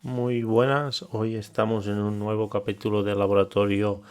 Muy buenas, hoy estamos en un nuevo capítulo del laboratorio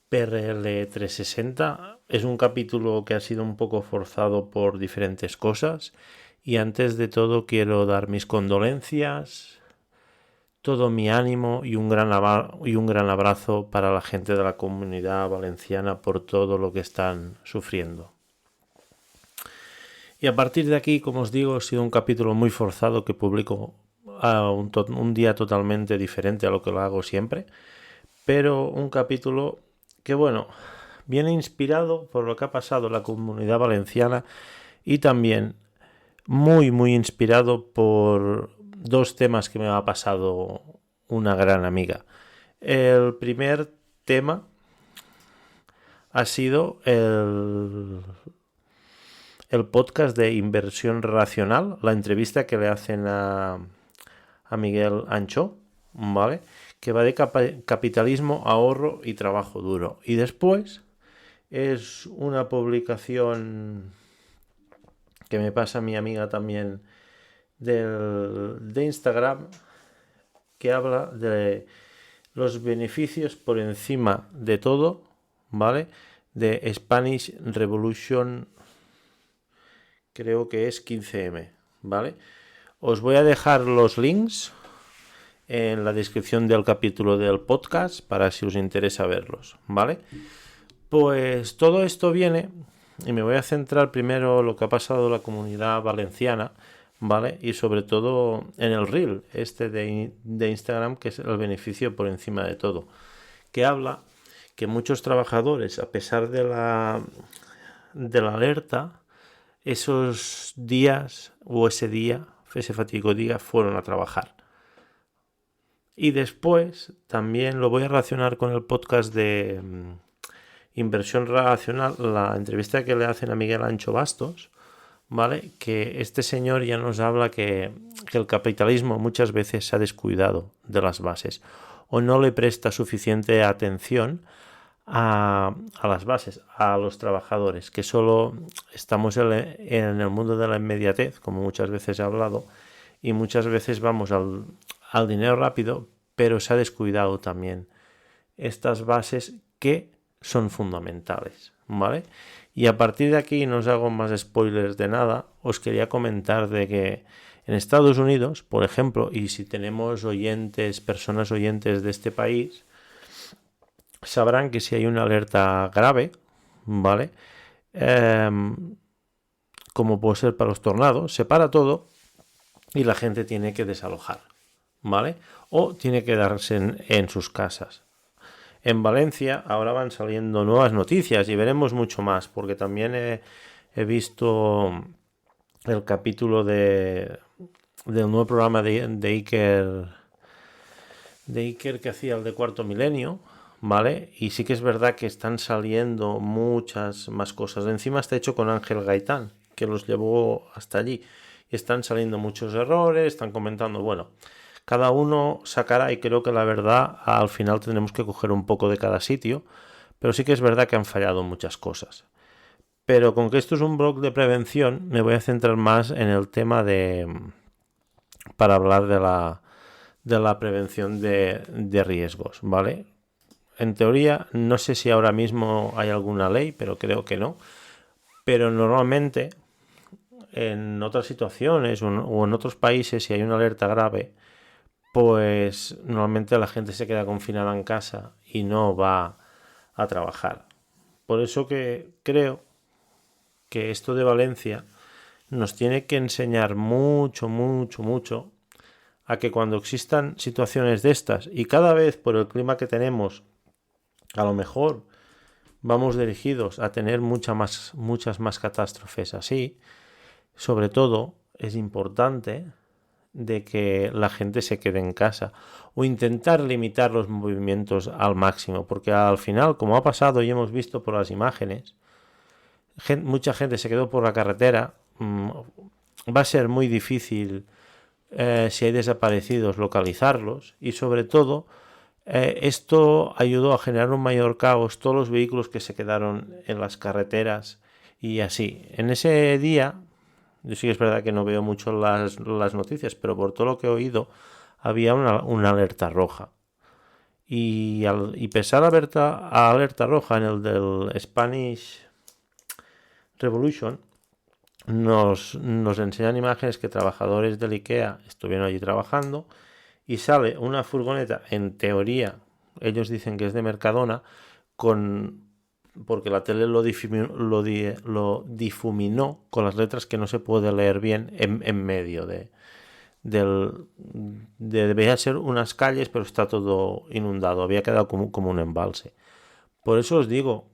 PRL 360. Es un capítulo que ha sido un poco forzado por diferentes cosas y antes de todo quiero dar mis condolencias, todo mi ánimo y un gran abrazo para la gente de la comunidad valenciana por todo lo que están sufriendo. Y a partir de aquí, como os digo, ha sido un capítulo muy forzado que publico a un día totalmente diferente a lo que lo hago siempre, pero un capítulo que, bueno, viene inspirado por lo que ha pasado en la comunidad valenciana y también muy inspirado por dos temas que me ha pasado una gran amiga. El primer tema ha sido el podcast de Inversión Racional, la entrevista que le hacen a Miguel Ancho, ¿vale? Que va de capitalismo, ahorro y trabajo duro. Y después es una publicación que me pasa a mi amiga también de Instagram, que habla de los beneficios por encima de todo, ¿vale? De Spanish Revolution, creo que es 15M, ¿vale? Os voy a dejar los links en la descripción del capítulo del podcast para si os interesa verlos, ¿vale? Pues todo esto viene, y me voy a centrar primero en lo que ha pasado en la comunidad valenciana, ¿vale? Y sobre todo en el reel de Instagram, que es el beneficio por encima de todo, que habla que muchos trabajadores, a pesar de la alerta, esos días o ese fatídico día, fueron a trabajar. Y después también lo voy a relacionar con el podcast de Inversión Racional, la entrevista que le hacen a Miguel Ancho Bastos, ¿vale? Que este señor ya nos habla que el capitalismo muchas veces se ha descuidado de las bases o no le presta suficiente atención a las bases, a los trabajadores, que solo estamos en el mundo de la inmediatez, como muchas veces he hablado, y muchas veces vamos al dinero rápido, pero se ha descuidado también estas bases que son fundamentales, ¿vale? Y a partir de aquí, no os hago más spoilers de nada, os quería comentar de que en Estados Unidos, por ejemplo, y si tenemos personas oyentes de este país, sabrán que si hay una alerta grave, ¿vale? Eh, como puede ser para los tornados, se para todo y la gente tiene que desalojar, ¿vale? O tiene que quedarse en sus casas. En Valencia ahora van saliendo nuevas noticias y veremos mucho más, porque también he visto el capítulo del nuevo programa de Iker que hacía el de Cuarto Milenio, ¿vale? Y sí que es verdad que están saliendo muchas más cosas. Encima está hecho con Ángel Gaitán, que los llevó hasta allí. Y están saliendo muchos errores, están comentando, bueno, cada uno sacará y creo que la verdad al final tendremos que coger un poco de cada sitio, pero sí que es verdad que han fallado muchas cosas. Pero con que esto es un blog de prevención, me voy a centrar más en el tema para hablar de la prevención de riesgos, ¿vale? En teoría, no sé si ahora mismo hay alguna ley, pero creo que no. Pero normalmente, en otras situaciones o en otros países, si hay una alerta grave, pues normalmente la gente se queda confinada en casa y no va a trabajar. Por eso que creo que esto de Valencia nos tiene que enseñar mucho a que cuando existan situaciones de estas y cada vez por el clima que tenemos, a lo mejor vamos dirigidos a tener muchas más catástrofes así, sobre todo es importante de que la gente se quede en casa o intentar limitar los movimientos al máximo, porque al final, como ha pasado y hemos visto por las imágenes, mucha gente se quedó por la carretera. Va a ser muy difícil, si hay desaparecidos, localizarlos, y sobre todo esto ayudó a generar un mayor caos, todos los vehículos que se quedaron en las carreteras y así. En ese día, yo sí que es verdad que no veo mucho las noticias, pero por todo lo que he oído, había una alerta roja. Y pese a la alerta roja en el del Spanish Revolution, nos enseñan imágenes que trabajadores del IKEA estuvieron allí trabajando y sale una furgoneta, en teoría, ellos dicen que es de Mercadona, porque la tele lo difuminó con las letras que no se puede leer bien en medio debería ser unas calles, pero está todo inundado, había quedado como un embalse. Por eso os digo,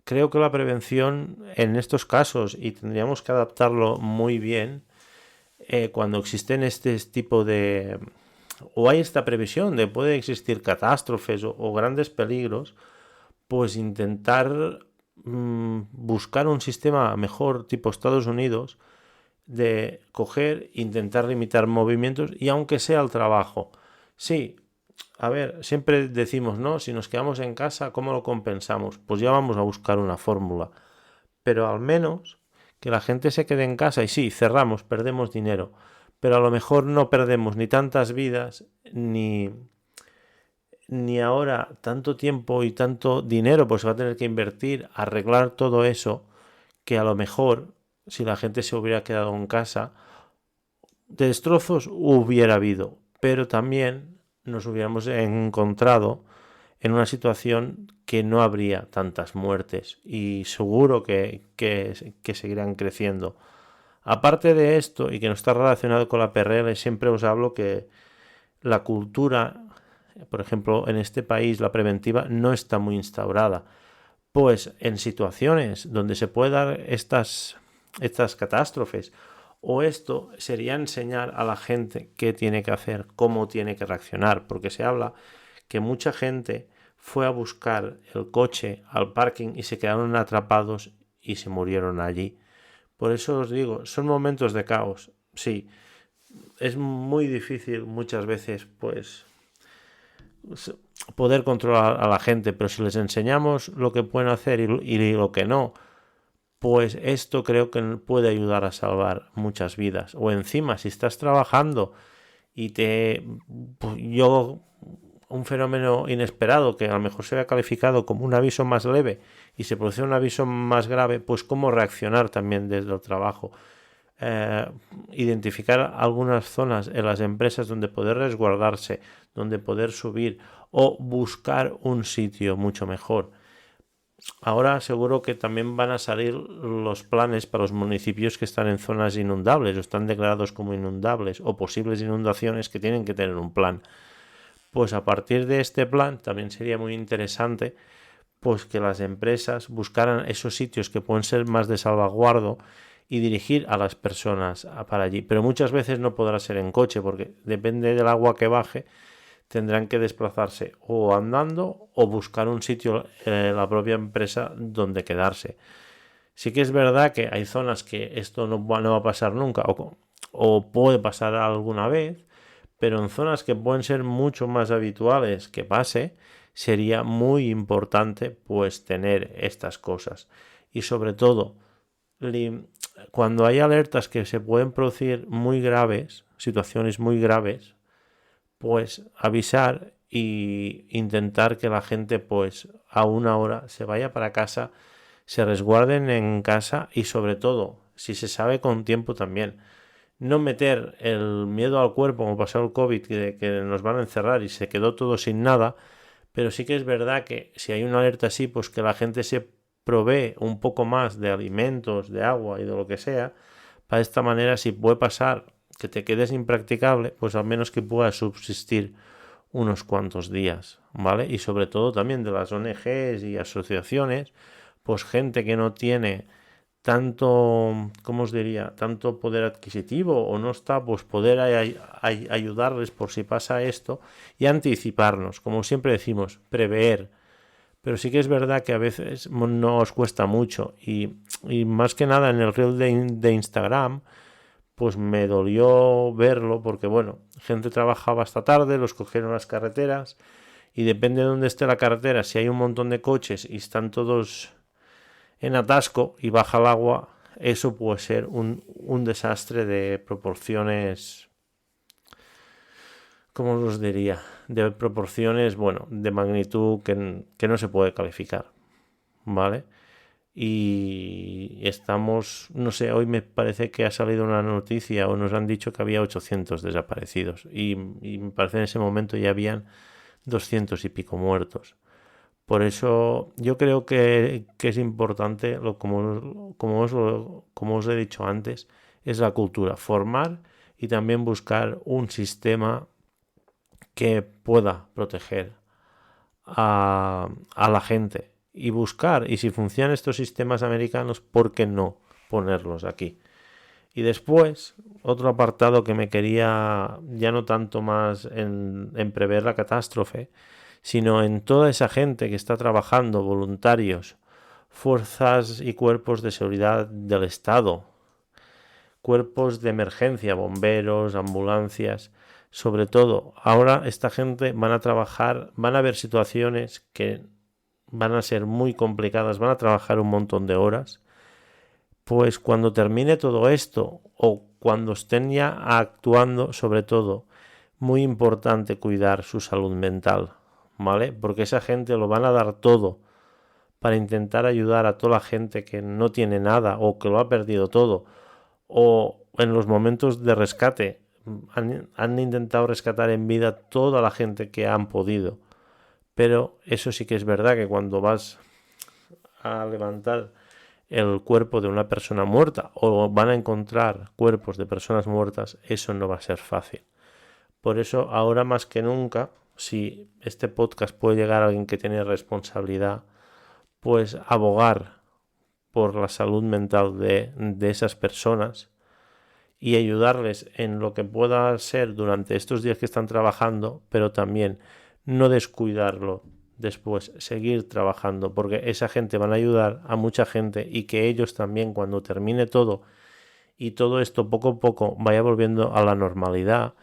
creo que la prevención en estos casos, y tendríamos que adaptarlo muy bien, cuando existen este tipo de, o hay esta previsión de puede existir catástrofes o grandes peligros, pues intentar buscar un sistema mejor tipo Estados Unidos, de coger, intentar limitar movimientos y aunque sea el trabajo. Sí, a ver, siempre decimos, ¿no? Si nos quedamos en casa, ¿cómo lo compensamos? Pues ya vamos a buscar una fórmula. Pero al menos que la gente se quede en casa y sí, cerramos, perdemos dinero. Pero a lo mejor no perdemos ni tantas vidas, ni ahora tanto tiempo y tanto dinero, pues se va a tener que invertir, arreglar todo eso, que a lo mejor, si la gente se hubiera quedado en casa, destrozos hubiera habido, pero también nos hubiéramos encontrado en una situación que no habría tantas muertes y seguro que seguirán creciendo. Aparte de esto, y que no está relacionado con la PRL, siempre os hablo que la cultura, por ejemplo, en este país la preventiva no está muy instaurada. Pues en situaciones donde se pueden dar estas catástrofes, o esto sería enseñar a la gente qué tiene que hacer, cómo tiene que reaccionar, porque se habla que mucha gente fue a buscar el coche al parking y se quedaron atrapados y se murieron allí. Por eso os digo, son momentos de caos. Sí, es muy difícil muchas veces, pues, poder controlar a la gente, pero si les enseñamos lo que pueden hacer y lo que no, pues esto creo que puede ayudar a salvar muchas vidas. O encima, si estás trabajando y un fenómeno inesperado que a lo mejor se había calificado como un aviso más leve y se produce un aviso más grave, pues cómo reaccionar también desde el trabajo. Identificar algunas zonas en las empresas donde poder resguardarse, donde poder subir o buscar un sitio mucho mejor. Ahora seguro que también van a salir los planes para los municipios que están en zonas inundables o están declarados como inundables o posibles inundaciones que tienen que tener un plan. Pues a partir de este plan también sería muy interesante pues que las empresas buscaran esos sitios que pueden ser más de salvaguardo y dirigir a las personas para allí. Pero muchas veces no podrá ser en coche porque depende del agua que baje, tendrán que desplazarse o andando o buscar un sitio en la propia empresa donde quedarse. Sí que es verdad que hay zonas que esto no va a pasar nunca o puede pasar alguna vez, pero en zonas que pueden ser mucho más habituales que pase, sería muy importante pues tener estas cosas. Y sobre todo, cuando hay alertas que se pueden producir muy graves, situaciones muy graves, pues avisar y intentar que la gente pues a una hora se vaya para casa, se resguarden en casa y sobre todo, si se sabe con tiempo también, no meter el miedo al cuerpo como pasó el COVID, que nos van a encerrar y se quedó todo sin nada, pero sí que es verdad que si hay una alerta así, pues que la gente se provee un poco más de alimentos, de agua y de lo que sea, para esta manera si puede pasar que te quedes impracticable, pues al menos que puedas subsistir unos cuantos días, ¿vale? Y sobre todo también de las ONGs y asociaciones, pues gente que no tiene tanto, ¿cómo os diría? Tanto poder adquisitivo o no está, pues poder ayudarles por si pasa esto y anticiparnos, como siempre decimos, prever. Pero sí que es verdad que a veces nos cuesta mucho y más que nada en el reel de Instagram, pues me dolió verlo porque, bueno, gente trabajaba hasta tarde, los cogieron las carreteras y depende de dónde esté la carretera, si hay un montón de coches y están todos en atasco y baja el agua, eso puede ser un desastre de proporciones ¿cómo os diría? De proporciones, bueno, de magnitud que no se puede calificar, ¿vale? Y estamos, no sé, hoy me parece que ha salido una noticia o nos han dicho que había 800 desaparecidos y me parece en ese momento ya habían 200 y pico muertos. Por eso yo creo que es importante, como os he dicho antes, es la cultura, formar y también buscar un sistema que pueda proteger a la gente y buscar, y si funcionan estos sistemas americanos, ¿por qué no ponerlos aquí? Y después, otro apartado que me quería, ya no tanto más en prever la catástrofe, sino en toda esa gente que está trabajando, voluntarios, fuerzas y cuerpos de seguridad del Estado, cuerpos de emergencia, bomberos, ambulancias. Sobre todo, ahora esta gente van a trabajar, van a haber situaciones que van a ser muy complicadas, van a trabajar un montón de horas. Pues cuando termine todo esto o cuando estén ya actuando, sobre todo, muy importante cuidar su salud mental, ¿vale? Porque esa gente lo van a dar todo para intentar ayudar a toda la gente que no tiene nada o que lo ha perdido todo, o en los momentos de rescate han intentado rescatar en vida toda la gente que han podido. Pero eso sí que es verdad que cuando vas a levantar el cuerpo de una persona muerta o van a encontrar cuerpos de personas muertas, eso no va a ser fácil. Por eso ahora más que nunca, si este podcast puede llegar a alguien que tiene responsabilidad, pues abogar por la salud mental de esas personas y ayudarles en lo que pueda ser durante estos días que están trabajando, pero también no descuidarlo después, seguir trabajando, porque esa gente van a ayudar a mucha gente y que ellos también cuando termine todo y todo esto poco a poco vaya volviendo a la normalidad,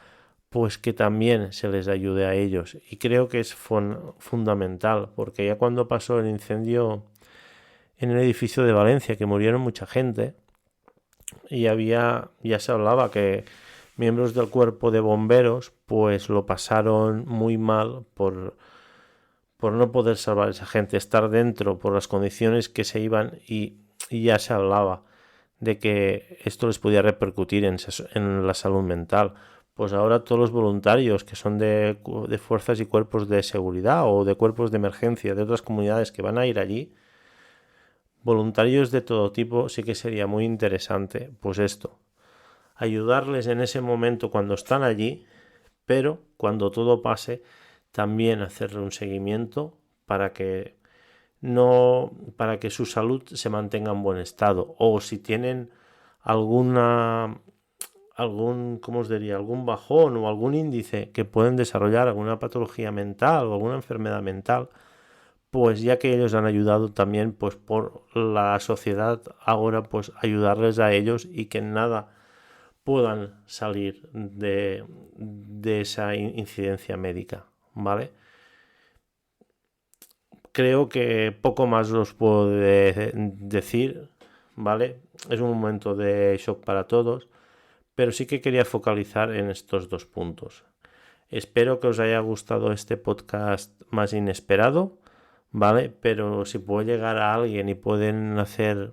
pues que también se les ayude a ellos. Y creo que es fundamental, porque ya cuando pasó el incendio en el edificio de Valencia, que murieron mucha gente, y ya se hablaba que miembros del cuerpo de bomberos pues lo pasaron muy mal por no poder salvar a esa gente, estar dentro por las condiciones que se iban y ya se hablaba de que esto les podía repercutir en la salud mental. Pues ahora todos los voluntarios que son de fuerzas y cuerpos de seguridad o de cuerpos de emergencia de otras comunidades que van a ir allí, voluntarios de todo tipo, sí que sería muy interesante, pues esto, ayudarles en ese momento cuando están allí, pero cuando todo pase, también hacerle un seguimiento para que para que su salud se mantenga en buen estado, o si tienen ¿cómo os diría? Algún bajón o algún índice que pueden desarrollar alguna patología mental o alguna enfermedad mental, pues ya que ellos han ayudado también, pues por la sociedad ahora, pues ayudarles a ellos y que nada puedan salir de esa incidencia médica, ¿vale? Creo que poco más os puedo decir, ¿vale? Es un momento de shock para todos, pero sí que quería focalizar en estos dos puntos. Espero que os haya gustado este podcast más inesperado, ¿vale? Pero si puede llegar a alguien y pueden hacer,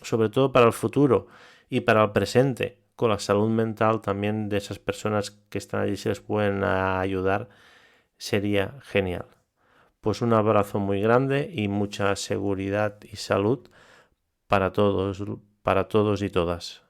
sobre todo para el futuro y para el presente, con la salud mental también de esas personas que están allí, se les pueden ayudar, sería genial. Pues un abrazo muy grande y mucha seguridad y salud para todos y todas.